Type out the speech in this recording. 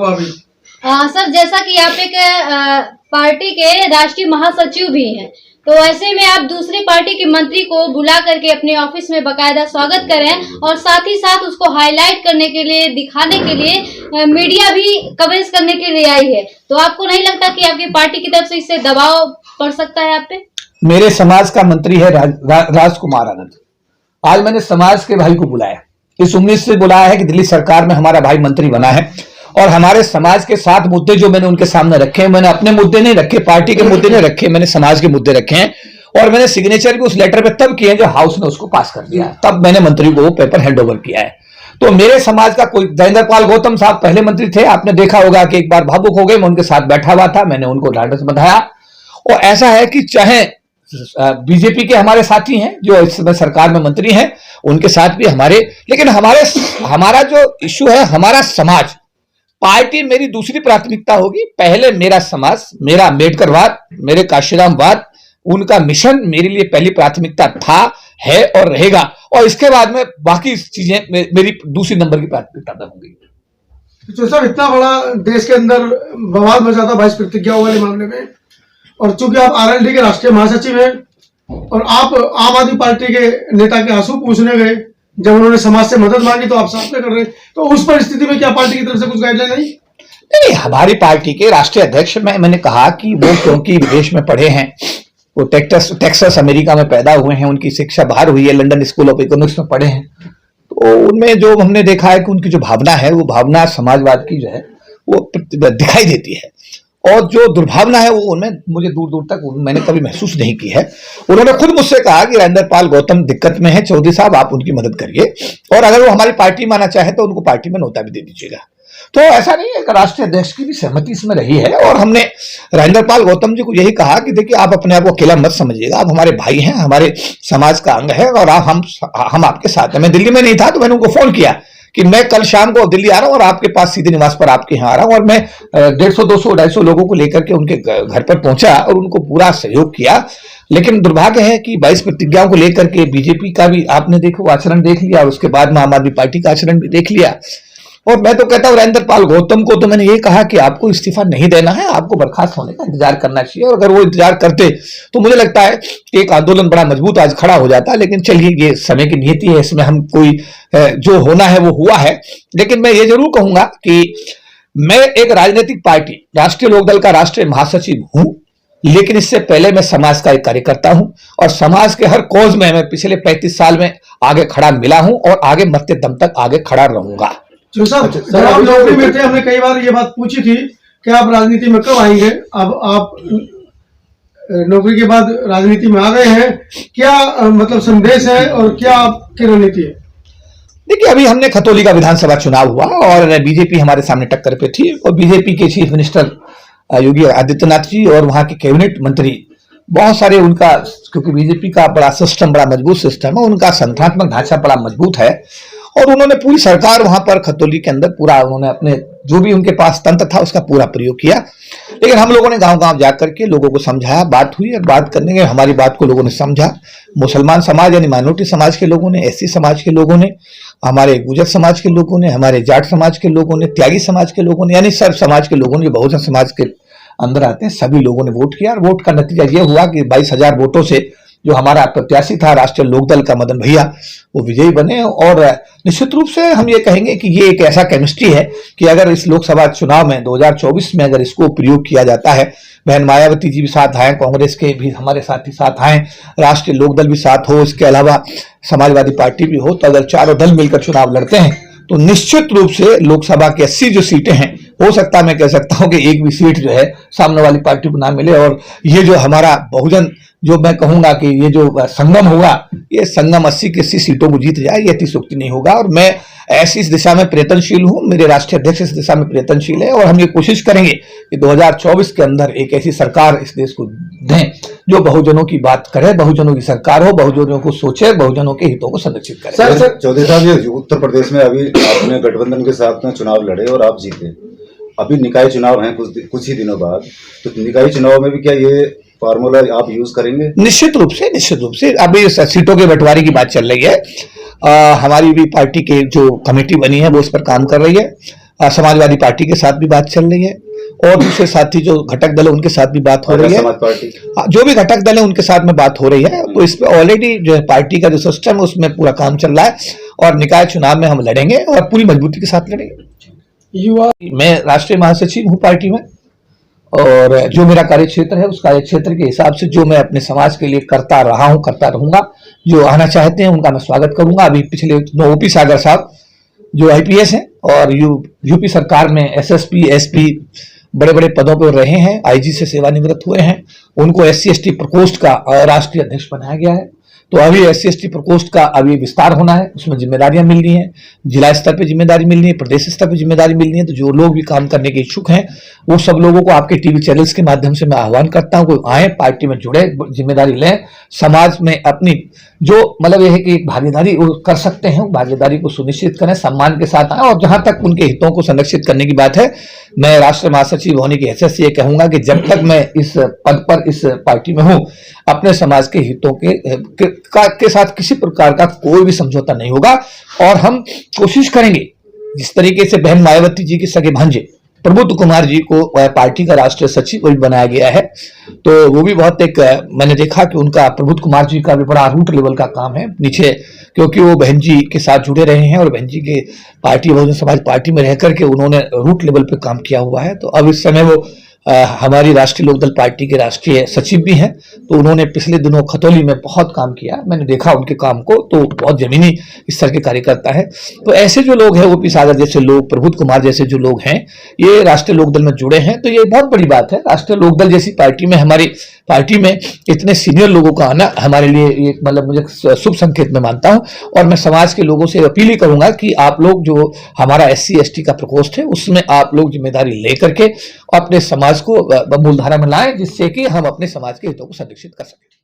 होगा अभी? सर, जैसा कि आप एक पार्टी के राष्ट्रीय महासचिव भी हैं, तो ऐसे में आप दूसरी पार्टी के मंत्री को बुला करके अपने ऑफिस में बकायदा स्वागत करें और साथ ही साथ उसको हाईलाइट करने के लिए, दिखाने के लिए मीडिया भी कवरेज करने के लिए आई है, तो आपको नहीं लगता कि आपकी पार्टी की तरफ से इससे दबाव पड़ सकता है आप पे? मेरे समाज का मंत्री है राजकुमार आनंद। आज मैंने समाज के भाई को बुलाया, इस उम्मीद से बुलाया है कि दिल्ली सरकार में हमारा भाई मंत्री बना है और हमारे समाज के 7 मुद्दे जो मैंने उनके सामने रखे हैं, मैंने अपने मुद्दे नहीं रखे, पार्टी के मुद्दे नहीं रखे, मैंने समाज के मुद्दे रखे हैं और मैंने सिग्नेचर भी उस लेटर पे तब किए हैं जो हाउस ने उसको पास कर दिया, तब मैंने मंत्री को वो पेपर हैंड ओवर किया है। तो मेरे समाज का कोई, धैर्येंद्र पाल गौतम साहब पहले मंत्री थे, आपने देखा होगा कि एक बार भावुक हो गए, मैं उनके साथ बैठा हुआ था, मैंने उनको ढांढस बंधाया। और ऐसा है कि चाहे बीजेपी के हमारे साथी हैं जो इस समय सरकार में मंत्री हैं, उनके साथ भी हमारे, लेकिन हमारा जो इश्यू है, हमारा समाज, पार्टी मेरी दूसरी प्राथमिकता होगी। पहले मेरा समाज, मेरा अम्बेडकरवाद, मेरे काशीरामवाद, उनका मिशन मेरे लिए पहली प्राथमिकता था, है और रहेगा, और इसके बाद में बाकी चीजें मेरी दूसरी नंबर की प्राथमिकता होंगी। तो सर, इतना बड़ा देश के अंदर बवाल मचा था भाई प्रतिज्ञाओं वाले मामले में, और चूंकि आप आरएलडी के राष्ट्रीय महासचिव हैं और आप आम आदमी पार्टी के नेता के आंसू पूछने गए जब उन्होंने समाज से मदद मांगी, तो आप साफ में कर रहे हैं, तो उस परिस्थिति में क्या पार्टी की तरफ से कुछ गाइडलाइन नहीं? हमारी पार्टी के राष्ट्रीय अध्यक्ष मैंने कहा कि वो क्योंकि विदेश में पढ़े हैं, वो टेक्सास अमेरिका में पैदा हुए हैं, उनकी शिक्षा बाहर हुई है, लंदन स्कूल ऑफ इकोनॉमिक्स में पढ़े हैं, तो उनमें जो हमने देखा है कि उनकी जो भावना है, वो भावना समाजवाद की जो है वो दिखाई देती है, और जो दुर्भावना है वो उनमें मुझे दूर दूर तक मैंने कभी महसूस नहीं की है। उन्होंने खुद मुझसे कहा कि धैर्येंद्र पाल गौतम दिक्कत में है, चौधरी साहब आप उनकी मदद करिए, और अगर वो हमारी पार्टी में आना चाहे तो उनको पार्टी में नोटा भी दे दीजिएगा। तो ऐसा नहीं है, राष्ट्रीय अध्यक्ष की भी सहमति इसमें रही है, और हमने धैर्येंद्र पाल गौतम जी को यही कहा कि देखिए, आप अपने आप को अकेला मत समझिएगा, आप हमारे भाई हैं, हमारे समाज का अंग है, और हम आपके साथ हैं। मैं दिल्ली में नहीं था तो मैंने उनको फोन किया कि मैं कल शाम को दिल्ली आ रहा हूं और आपके पास सीधे निवास पर आपके यहाँ आ रहा हूं, और मैं 150, 200, 250 लोगों को लेकर के उनके घर पर पहुंचा और उनको पूरा सहयोग किया। लेकिन दुर्भाग्य है कि 22 प्रतिज्ञाओं को लेकर के बीजेपी का भी आपने देखो आचरण देख लिया, और उसके बाद में आम आदमी पार्टी का आचरण भी देख लिया। और मैं तो कहता हूं धैर्येंद्र पाल गौतम को तो मैंने ये कहा कि आपको इस्तीफा नहीं देना है, आपको बर्खास्त होने का इंतजार करना चाहिए, और अगर वो इंतजार करते तो मुझे लगता है कि एक आंदोलन बड़ा मजबूत आज खड़ा हो जाता। लेकिन चलिए, ये समय की नियति है, इसमें हम कोई जो होना है वो हुआ है। लेकिन मैं ये जरूर कहूंगा कि मैं एक राजनीतिक पार्टी राष्ट्रीय लोकदल का राष्ट्रीय महासचिव हूं, लेकिन इससे पहले मैं समाज का एक कार्यकर्ता हूं, और समाज के हर कॉज में मैं पिछले 35 साल में आगे खड़ा मिला हूं और आगे मरते दम तक आगे खड़ा रहूंगा। जो सर, जब आप नौकरी में थे, हमने कई बार ये बात पूछी थी कि आप राजनीति में कब आएंगे। अब आप नौकरी के बाद राजनीति में आ गए हैं, क्या मतलब संदेश है और क्या आपकी रणनीति है? देखिए, अभी हमने खतौली का विधानसभा चुनाव हुआ और बीजेपी हमारे सामने टक्कर पे थी, और बीजेपी के चीफ मिनिस्टर योगी आदित्यनाथ जी और वहां के कैबिनेट मंत्री बहुत सारे, उनका क्योंकि बीजेपी का बड़ा सिस्टम, बड़ा मजबूत सिस्टम है, उनका संगठनात्मक ढांचा बड़ा मजबूत है, और उन्होंने पूरी सरकार वहां पर खतौली के अंदर पूरा उन्होंने अपने जो भी उनके पास तंत्र था उसका पूरा प्रयोग किया। लेकिन हम लोगों ने गांव-गांव जाकर के लोगों को समझाया, बात हुई, और बात करने के हमारी बात को लोगों ने समझा। मुसलमान समाज यानी माइनॉरिटी समाज के लोगों ने, एससी समाज के लोगों ने, हमारे गुर्जर समाज के लोगों ने, हमारे जाट समाज के लोगों ने, त्यागी समाज के लोगों ने, यानी सर्व समाज के लोगों ने, बहुजन समाज के अंदर आते हैं, सभी लोगों ने वोट किया, और वोट का नतीजा यह हुआ कि 22,000 वोटों से जो हमारा प्रत्याशी था राष्ट्रीय लोकदल का मदन भैया, वो विजयी बने। और निश्चित रूप से हम ये कहेंगे कि ये एक ऐसा केमिस्ट्री है कि अगर इस लोकसभा चुनाव में 2024 में अगर इसको प्रयोग किया जाता है, बहन मायावती जी भी साथ आए, कांग्रेस के भी हमारे साथी साथ आए, राष्ट्रीय लोकदल भी साथ हो, इसके अलावा समाजवादी पार्टी भी हो, तो अगर चारों दल मिलकर चुनाव लड़ते हैं तो निश्चित रूप से लोकसभा की 80 जो सीटें हैं, हो सकता है मैं कह सकता हूं कि एक भी सीट जो है सामने वाली पार्टी को ना मिले, और ये जो हमारा बहुजन, जो मैं कहूंगा कि ये जो संगम होगा, ये संगम 80 की 80 सीटों को जीत जाए, ये अतिशयोक्ति नहीं होगा। और मैं ऐसी इस दिशा में प्रयत्नशील हूं, मेरे राष्ट्रीय अध्यक्ष इस दिशा में प्रयत्नशील है, और हम ये कोशिश करेंगे कि 2024 के अंदर एक ऐसी सरकार इस देश को दें जो बहुजनों की बात करे, बहुजनों की सरकार हो, बहुजनों को सोचे, बहुजनों के हितों को संरक्षित करे। सर चौधरी साहब, ये उत्तर प्रदेश में अभी आपने गठबंधन के साथ में चुनाव लड़े और आप जीते, अभी निकाय चुनाव हैं कुछ ही दिनों बाद, तो निकाय चुनाव में भी क्या ये फार्मूला आप यूज करेंगे? निश्चित रूप से अभी सीटों के बंटवारे की बात चल रही है। हमारी भी पार्टी की जो कमेटी बनी है वो इस पर काम कर रही है। समाजवादी पार्टी के साथ भी बात चल रही है और दूसरे साथी जो घटक दल है उनके साथ भी बात हो रही है। समाज पार्टी जो भी घटक दल है उनके साथ में बात हो रही है। तो इस पे ऑलरेडी जो है पार्टी का जो सिस्टम है उसमें पूरा काम चल रहा है और निकाय चुनाव में हम लड़ेंगे और पूरी मजबूती के साथ लड़ेंगे। युवा मैं राष्ट्रीय महासचिव हूँ पार्टी में और जो मेरा कार्य क्षेत्र है उस कार्य क्षेत्र के हिसाब से जो मैं अपने समाज के लिए करता रहा हूँ, करता रहूंगा। जो आना चाहते हैं उनका मैं स्वागत करूंगा। अभी पिछले ओपी सागर साहब जो आईपीएस हैं और यूपी सरकार में एसएसपी एसपी बड़े बड़े पदों पर रहे हैं, आईजी से सेवानिवृत्त हुए हैं, उनको SC/ST प्रकोष्ठ का राष्ट्रीय अध्यक्ष बनाया गया है। तो अभी SC/ST प्रकोष्ठ का अभी विस्तार होना है, उसमें जिम्मेदारियां मिलनी है, जिला स्तर पे जिम्मेदारी मिलनी है, प्रदेश स्तर पे जिम्मेदारी मिलनी है। तो जो लोग भी काम करने के इच्छुक हैं वो सब लोगों को आपके टीवी चैनल्स के माध्यम से मैं आह्वान करता हूं, कोई आए, पार्टी में जुड़े, जिम्मेदारी लें, समाज में अपनी जो मतलब यह है कि भागीदारी वो कर सकते हैं, भागीदारी को सुनिश्चित करें, सम्मान के साथ आए। और जहां तक उनके हितों को संरक्षित करने की बात है, मैं राष्ट्रीय महासचिव होने की हैसियत से ये कहूंगा कि जब तक मैं इस पद पर इस पार्टी में हूं, अपने समाज के हितों के साथ किसी प्रकार का कोई भी समझौता नहीं होगा। और हम कोशिश करेंगे जिस तरीके से बहन मायावती जी के सगे भांजे प्रबुद्ध कुमार जी को पार्टी का राष्ट्रीय सचिव भी बनाया गया है, तो वो भी बहुत एक मैंने देखा कि उनका प्रबुद्ध कुमार जी का भी बड़ा रूट लेवल का काम है नीचे, क्योंकि वो बहन जी के साथ जुड़े रहे हैं और बहन जी के पार्टी बहुजन समाज पार्टी में रह करके उन्होंने रूट लेवल पे काम किया हुआ है। तो अब इस समय वो हमारी राष्ट्रीय लोकदल पार्टी के राष्ट्रीय सचिव भी हैं। तो उन्होंने पिछले दिनों खतौली में बहुत काम किया, मैंने देखा उनके काम को, तो बहुत जमीनी स्तर के कार्यकर्ता है। तो ऐसे जो लोग हैं, ओपी सागर जैसे लोग, प्रबुद्ध कुमार जैसे जो लोग हैं, ये राष्ट्रीय लोकदल में जुड़े हैं। तो ये बहुत बड़ी बात है। राष्ट्रीय लोकदल जैसी पार्टी में, हमारी पार्टी में इतने सीनियर लोगों का आना हमारे लिए एक मतलब मुझे शुभ संकेत में मानता हूं। और मैं समाज के लोगों से अपील ही करूंगा कि आप लोग जो हमारा SC/ST का प्रकोष्ठ है उसमें आप लोग जिम्मेदारी लेकर के अपने समाज को मूलधारा में लाएं, जिससे कि हम अपने समाज के हितों को संरक्षित कर सकें।